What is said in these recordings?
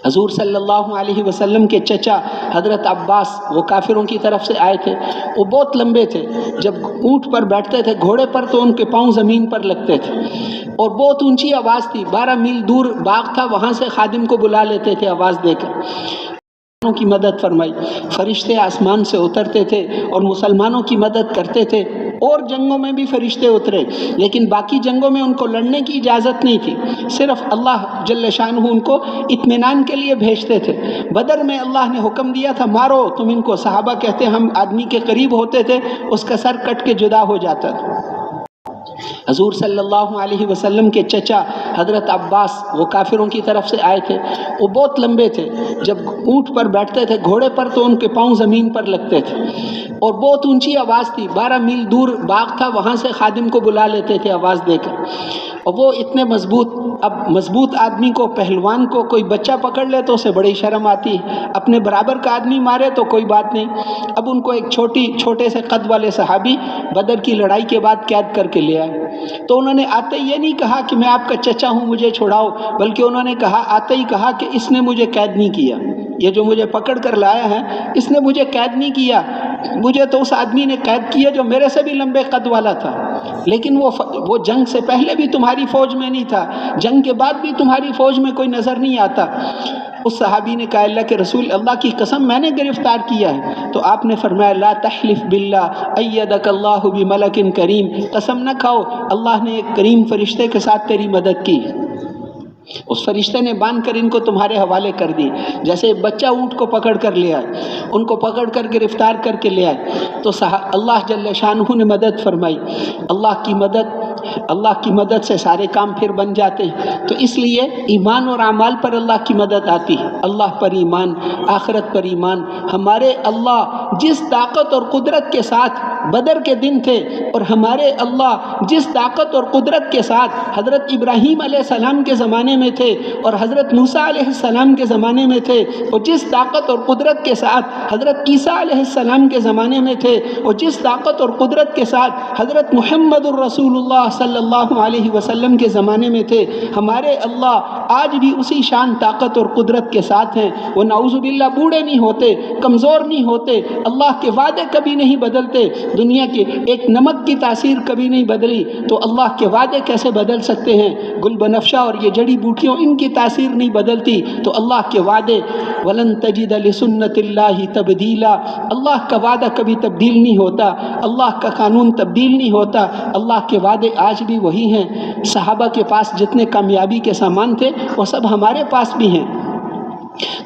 حضور صلی اللہ علیہ وسلم کے چچا حضرت عباس وہ کافروں کی طرف سے آئے تھے. وہ بہت لمبے تھے، جب اونٹ پر بیٹھتے تھے گھوڑے پر تو ان کے پاؤں زمین پر لگتے تھے، اور بہت اونچی آواز تھی. 12 میل دور باغ تھا، وہاں سے خادم کو بلا لیتے تھے آواز دے کر. کی مدد فرمائی، فرشتے آسمان سے اترتے تھے اور مسلمانوں کی مدد کرتے تھے. اور جنگوں میں بھی فرشتے اترے، لیکن باقی جنگوں میں ان کو لڑنے کی اجازت نہیں تھی، صرف اللہ جل شانہ ان کو اطمینان کے لیے بھیجتے تھے. بدر میں اللہ نے حکم دیا تھا مارو تم ان کو. صحابہ کہتے ہم آدمی کے قریب ہوتے تھے، اس کا سر کٹ کے جدا ہو جاتا تھا. حضور صلی اللہ علیہ وسلم کے چچا حضرت عباس وہ کافروں کی طرف سے آئے تھے. وہ بہت لمبے تھے، جب اونٹ پر بیٹھتے تھے گھوڑے پر تو ان کے پاؤں زمین پر لگتے تھے، اور بہت اونچی آواز تھی. 12 میل دور باغ تھا، وہاں سے خادم کو بلا لیتے تھے آواز دے کر. اور وہ اتنے مضبوط، اب مضبوط آدمی کو، پہلوان کو کوئی بچہ پکڑ لے تو اسے بڑی شرم آتی ہے، اپنے برابر کا آدمی مارے تو کوئی بات نہیں. اب ان کو ایک چھوٹے سے قد والے صحابی بدر کی لڑائی کے بعد قید کر کے لے آئے. تو انہوں نے آتے یہ نہیں کہا کہ میں آپ کا چچا ہوں مجھے چھڑاؤ، بلکہ انہوں نے آتے ہی کہا کہ اس نے مجھے قید نہیں کیا، یہ جو مجھے پکڑ کر لایا ہے اس نے مجھے قید نہیں کیا، مجھے تو اس آدمی نے قید کیا جو میرے سے بھی لمبے قد والا تھا. لیکن وہ جنگ سے پہلے بھی تمہاری فوج میں نہیں تھا، جنگ کے بعد بھی تمہاری فوج میں کوئی نظر نہیں آتا. اس صحابی نے کہا اللہ کے رسول، اللہ کی قسم میں نے گرفتار کیا ہے. تو آپ نے فرمایا لا تحلف باللہ ایدک اللہ بملک کریم، قسم نہ کھاؤ، اللہ نے ایک کریم فرشتے کے ساتھ تیری مدد کی. اس فرشتے نے باندھ کر ان کو تمہارے حوالے کر دی. جیسے ایک بچہ اونٹ کو پکڑ کر لے آئے، ان کو پکڑ کر گرفتار کر کے لے آئے، تو اللہ جل شانہ نے مدد فرمائی. اللہ کی مدد سے سارے کام پھر بن جاتے ہیں. تو اس لیے ایمان اور اعمال پر اللہ کی مدد آتی ہے. اللہ پر ایمان، آخرت پر ایمان. ہمارے اللہ جس طاقت اور قدرت کے ساتھ بدر کے دن تھے، اور ہمارے اللہ جس طاقت اور قدرت کے ساتھ حضرت ابراہیم علیہ السلام کے زمانے میں تھے اور حضرت موسیٰ علیہ السلام کے زمانے میں تھے، اور جس طاقت اور قدرت کے ساتھ حضرت عیسیٰ علیہ السلام کے زمانے میں تھے، اور جس طاقت اور قدرت کے ساتھ حضرت محمد الرسول اللہ صلی اللہ علیہ وسلم کے زمانے میں تھے، ہمارے اللہ آج بھی اسی شان طاقت اور قدرت کے ساتھ ہیں. وہ نعوذ باللہ بوڑھے نہیں ہوتے، کمزور نہیں ہوتے، اللہ کے وعدے کبھی نہیں بدلتے. دنیا کی ایک نمک کی تاثیر کبھی نہیں بدلی، تو اللہ کے وعدے کیسے بدل سکتے ہیں؟ گل بنفشہ اور یہ جڑی بوٹیوں ان کی تاثیر نہیں بدلتی، تو اللہ کے وعدے وَلَن تَجِدَ لِسُنَّةِ اللَّهِ تَبْدِيلًا، اللہ کا وعدہ کبھی تبدیل نہیں ہوتا، اللہ کا قانون تبدیل نہیں ہوتا. اللہ کے وعدے آج بھی وہی ہیں. صحابہ کے پاس جتنے کامیابی کے سامان تھے وہ سب ہمارے پاس بھی ہیں.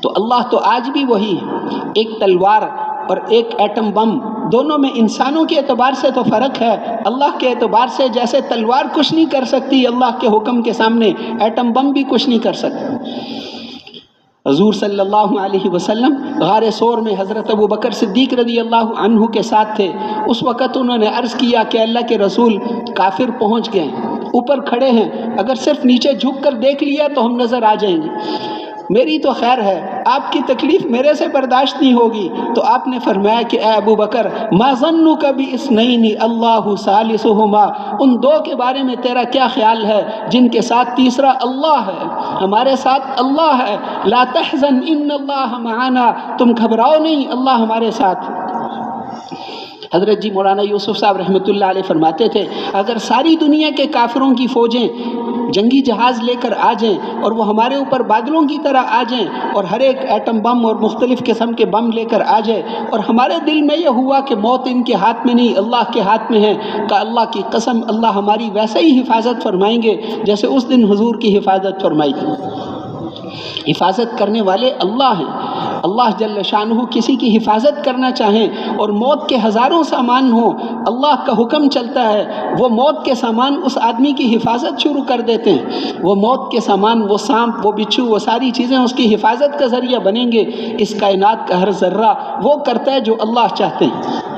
تو اللہ تو آج بھی وہی ہے. ایک تلوار اور ایک ایٹم بم، دونوں میں انسانوں کے اعتبار سے تو فرق ہے. اللہ کے اعتبار سے جیسے تلوار کچھ نہیں کر سکتی اللہ کے حکم کے سامنے، ایٹم بم بھی کچھ نہیں کر سکتا. حضور صلی اللہ علیہ وسلم غار ثور میں حضرت ابو بکر صدیق رضی اللہ عنہ کے ساتھ تھے. اس وقت انہوں نے عرض کیا کہ اللہ کے رسول کافر پہنچ گئے، اوپر کھڑے ہیں، اگر صرف نیچے جھک کر دیکھ لیا تو ہم نظر آ جائیں گے. میری تو خیر ہے، آپ کی تکلیف میرے سے برداشت نہیں ہوگی. تو آپ نے فرمایا کہ اے ابو بکر ما ظنک باثنین اللہ ثالثہما، ان دو کے بارے میں تیرا کیا خیال ہے جن کے ساتھ تیسرا اللہ ہے؟ ہمارے ساتھ اللہ ہے. لا تحزن ان اللہ معنا، تم گھبراؤ نہیں، اللہ ہمارے ساتھ. حضرت جی مولانا یوسف صاحب رحمۃ اللہ علیہ فرماتے تھے اگر ساری دنیا کے کافروں کی فوجیں جنگی جہاز لے کر آ جائیں اور وہ ہمارے اوپر بادلوں کی طرح آ جائیں اور ہر ایک ایٹم بم اور مختلف قسم کے بم لے کر آ جائے، اور ہمارے دل میں یہ ہوا کہ موت ان کے ہاتھ میں نہیں اللہ کے ہاتھ میں ہے، کہ اللہ کی قسم اللہ ہماری ویسے ہی حفاظت فرمائیں گے جیسے اس دن حضور کی حفاظت فرمائی تھی. حفاظت کرنے والے اللہ ہیں. اللہ جل شانہ کسی کی حفاظت کرنا چاہیں اور موت کے ہزاروں سامان ہوں، اللہ کا حکم چلتا ہے، وہ موت کے سامان اس آدمی کی حفاظت شروع کر دیتے ہیں. وہ موت کے سامان، وہ سانپ، وہ بچھو، وہ ساری چیزیں اس کی حفاظت کا ذریعہ بنیں گے. اس کائنات کا ہر ذرہ وہ کرتا ہے جو اللہ چاہتے ہیں.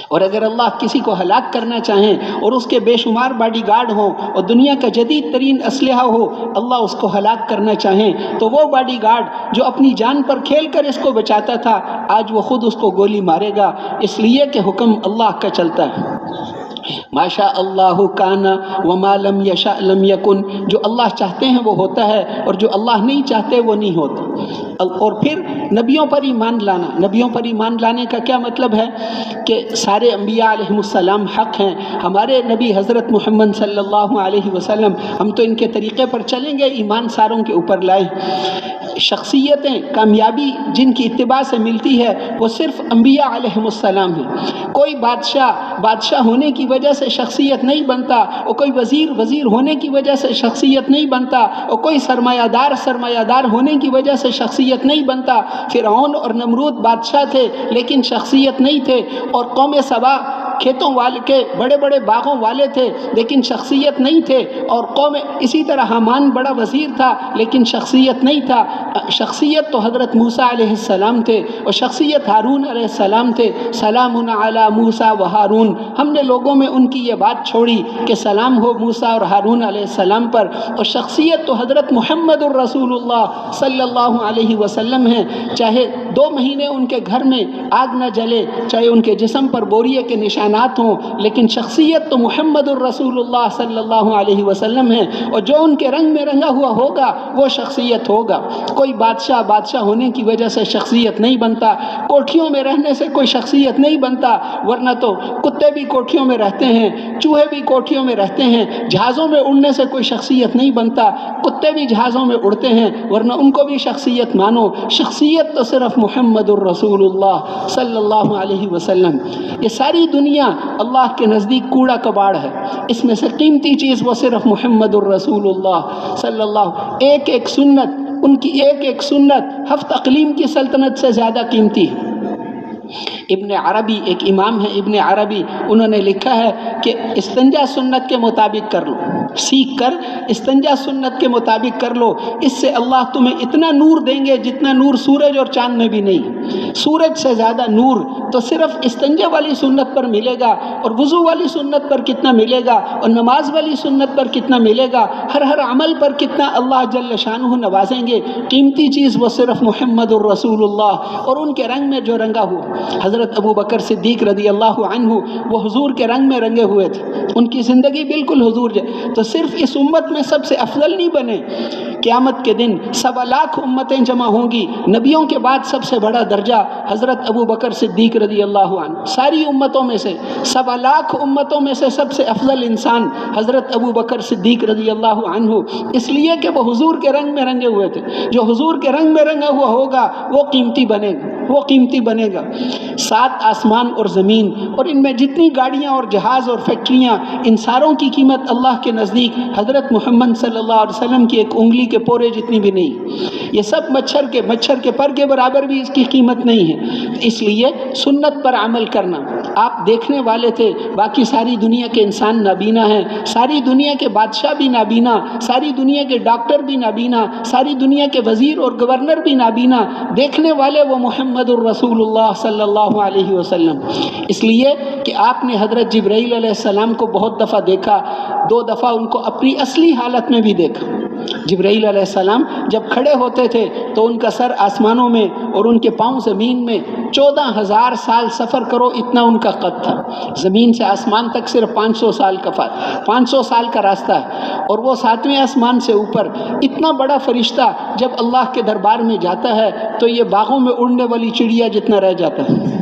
اور اگر اللہ کسی کو ہلاک کرنا چاہیں اور اس کے بے شمار باڈی گارڈ ہوں اور دنیا کا جدید ترین اسلحہ ہو، اللہ اس کو ہلاک کرنا چاہیں تو وہ باڈی گارڈ جو اپنی جان پر کھیل کر اس کو بچاتا تھا آج وہ خود اس کو گولی مارے گا، اس لیے کہ حکم اللہ کا چلتا ہے. माशा अल्लाह काना वमा लम यशा लम यकुन, जो अल्लाह चाहते हैं वो होता है और जो अल्लाह नहीं चाहते वो नहीं होता। और फिर नबियों पर ईमान लाना, नबियों पर ईमान लाने का क्या मतलब है कि सारे अम्बिया अलैहिमुस्सलाम हक़ हैं। हमारे नबी हज़रत मोहम्मद सल्लल्लाहु अलैहि वसल्लम, हम तो इनके तरीक़े पर चलेंगे, ईमान सारों के ऊपर लाए। शख्सियतें कामयाबी जिनकी इत्तिबा से मिलती है वो सिर्फ़ अम्बिया अलैहिमुस्सलाम हैं। कोई बादशाह होने की वजह से शख्सियत नहीं बनता, और कोई वज़ीर होने की वजह से शख्सियत नहीं बनता, और कोई सरमायादार होने की वजह से शख्सियत नहीं बनता। फ़िरऔन और नमरूद बादशाह थे लेकिन शख्सियत नहीं थे, और कौम सबा खेतों वाले के बड़े बड़े बागों वाले थे लेकिन शख्सियत नहीं थे, और कौम इसी तरह हामान बड़ा वज़ीर था लेकिन शख्सियत नहीं था। शख्सियत तो हज़रत मूसा अलैहिस्सलाम थे और शख्सियत हारून अलैहिस्सलाम थे। सलामुन अला मूसा व हारून, हमने लोगों में उनकी ये बात छोड़ी कि सलाम हो मूसा और हारून अलैहिस्सलाम पर। और शख्सियत तो हज़रत मुहम्मदुर रसूलुल्लाह सल्लल्लाहु अलैहि वसल्लम हैं। चाहे 2 महीने उनके घर में आग न जले, चाहे उनके जिस्म पर बोरिए के निशानात हों, लेकिन शख्सियत तो मुहम्मदुर रसूलुल्लाह सल्लल्लाहु अलैहि वसल्लम है। और जो उनके रंग में रंगा हुआ होगा वो शख्सियत होगा। कोई बादशाह होने की वजह से शख्सियत नहीं बनता, कोठियों में रहने से कोई शख्सियत नहीं बनता, वरना तो कुत्ते भी कोठियों में रहते हैं, चूहे भी कोठियों में रहते हैं। जहाज़ों में उड़ने से कोई शख्सियत नहीं बनता, कुत्ते भी जहाज़ों में उड़ते हैं, वरना उनको भी शख्सियत मानो। शख्सियत तो सिर्फ मुहम्मदुर रसूलुल्लाह सल्लल्लाहु अलैहि वसल्लम। ये सारी दुनिया अल्लाह के नज़दीक कूड़ा कबाड़ है, इसमें से कीमती चीज़ वो सिर्फ मुहम्मदुर रसूलुल्लाह सल्लल्लाहु, एक सुन्नत, उनकी एक सुन्नत हफ्त अक़लीम की सल्तनत से ज़्यादा कीमती है। इब्न अरबी, एक इमाम है इब्न अरबी, उन्होंने लिखा है कि इस्तंजा सुन्नत के मुताबिक कर लो, सीख कर इस्तंजा सुन्नत के मुताबिक कर लो, इससे अल्लाह तुम्हें इतना नूर देंगे जितना नूर सूरज और चाँद में भी नहीं। सूरज से ज़्यादा नूर तो सिर्फ इस्तंजा वाली सुन्नत पर मिलेगा, और वज़ू वाली सुन्नत पर कितना मिलेगा, और नमाज वाली सुन्नत पर कितना मिलेगा, हर अमल पर कितना अल्लाह जल्ल शानुहु नवाजेंगे। कीमती चीज़ वो सिर्फ मुहम्मदुर रसूलुल्लाह और उनके रंग में जो रंगा हुआ। हज़रत अबू बकर सिद्दीक़ रज़ी अल्लाहु अन्हु वो हुजूर के रंग में रंगे हुए थे, उनकी ज़िंदगी बिल्कुल हुजूर तो सिर्फ इस उम्मत में सबसे अफजल नहीं बने। क़यामत के दिन 1.25 लाख उम्मतें जमा होंगी, नबियों के बाद सबसे बड़ा दर्जा हज़रत अबू बकर सिद्दीक़ रज़ी अल्लाहु अन्हु। सारी उम्मतों में से 1.25 लाख उम्मतों में से सबसे अफजल इंसान हज़रत अबू बकर सिद्दीक़ रज़ी अल्लाहु अन्हु, इसलिए कि वो हुजूर के रंग में रंगे हुए थे। जो हुजूर के रंग में रंगा हुआ होगा वो कीमती बनेगा, वो कीमती बनेगा। 7 आसमान और ज़मीन और इनमें जितनी गाड़ियाँ और जहाज़ और फैक्ट्रियाँ, इन सारों की कीमत अल्लाह के नज़दीक हज़रत मोहम्मद सल्लल्लाहु अलैहि वसल्लम की एक उंगली के पोरे जितनी भी नहीं। ये सब मच्छर के पर के बराबर भी इसकी कीमत नहीं है। इसलिए सुन्नत पर अमल करना। आप देखने वाले थे, बाकी सारी दुनिया के इंसान नाबीना हैं, सारी दुनिया के बादशाह भी नाबीना, सारी दुनिया के डॉक्टर भी नाबीना, सारी दुनिया के वज़ीर और गवर्नर भी नाबीना। देखने वाले वो मुहम्मदुर रसूलुल्लाह सल्लल्लाहु अलैहि वसल्लम। इसलिए कि आपने हज़रत जिब्राईल अलैहिस्सलाम को बहुत दफ़ा देखा, 2 दफ़ा उनको अपनी असली हालत में भी देखा। जिब्राईल अलैहिस्सलाम जब खड़े होते थे तो उनका सर आसमानों में और उनके पाँव ज़मीन में। 14,000 साल सफ़र करो इतना उनका कद था। ज़मीन से आसमान तक सिर्फ 500 साल का 500 साल का रास्ता है, और वो 7वें आसमान से ऊपर। इतना बड़ा फरिश्ता जब अल्लाह के दरबार में जाता है तो ये बागों में उड़ने वाली चिड़िया जितना रह जाता है।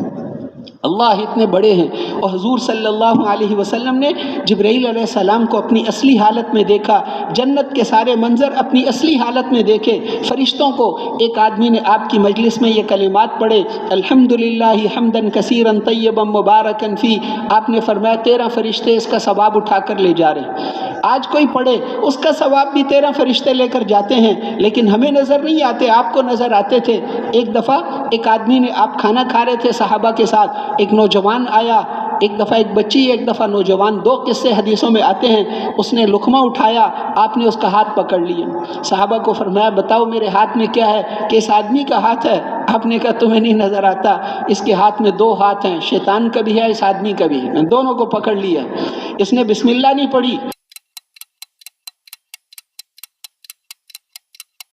अल्लाह इतने बड़े हैं। और हुजूर सल्लल्लाहु अलैहि वसल्लम ने जिब्राईल अलैहिस्सलाम को अपनी असली हालत में देखा, जन्नत के सारे मंजर अपनी असली हालत में देखे, फरिश्तों को। एक आदमी ने आपकी मजलिस में ये कलिमात पढ़े, अल्हम्दुलिल्लाहि हम्दन कसीरन तय्यबन मुबारकन फी। आपने फरमाया 13 फरिश्ते इसका सवाब उठा कर ले जा रहे। आज कोई पढ़े उसका सवाब भी 13 फरिश्ते लेकर जाते हैं, लेकिन हमें नज़र नहीं आते, आपको नज़र आते थे। एक दफ़ा एक आदमी ने, आप खाना खा रहे थे सहाबा के साथ, एक नौजवान आया, एक दफ़ा एक बच्ची, एक दफ़ा नौजवान, 2 किस्से हदीसों में आते हैं। उसने लुक़मा उठाया, आपने उसका हाथ पकड़ लिया। सहाबा को फरमाया बताओ मेरे हाथ में क्या है, कि इस आदमी का हाथ है। आपने कहा तुम्हें नहीं नज़र आता, इसके हाथ में 2 हाथ हैं, शैतान का भी है इस आदमी का भी है। दोनों को पकड़ लिया। इसने बिस्मिल्लाह नहीं पढ़ी।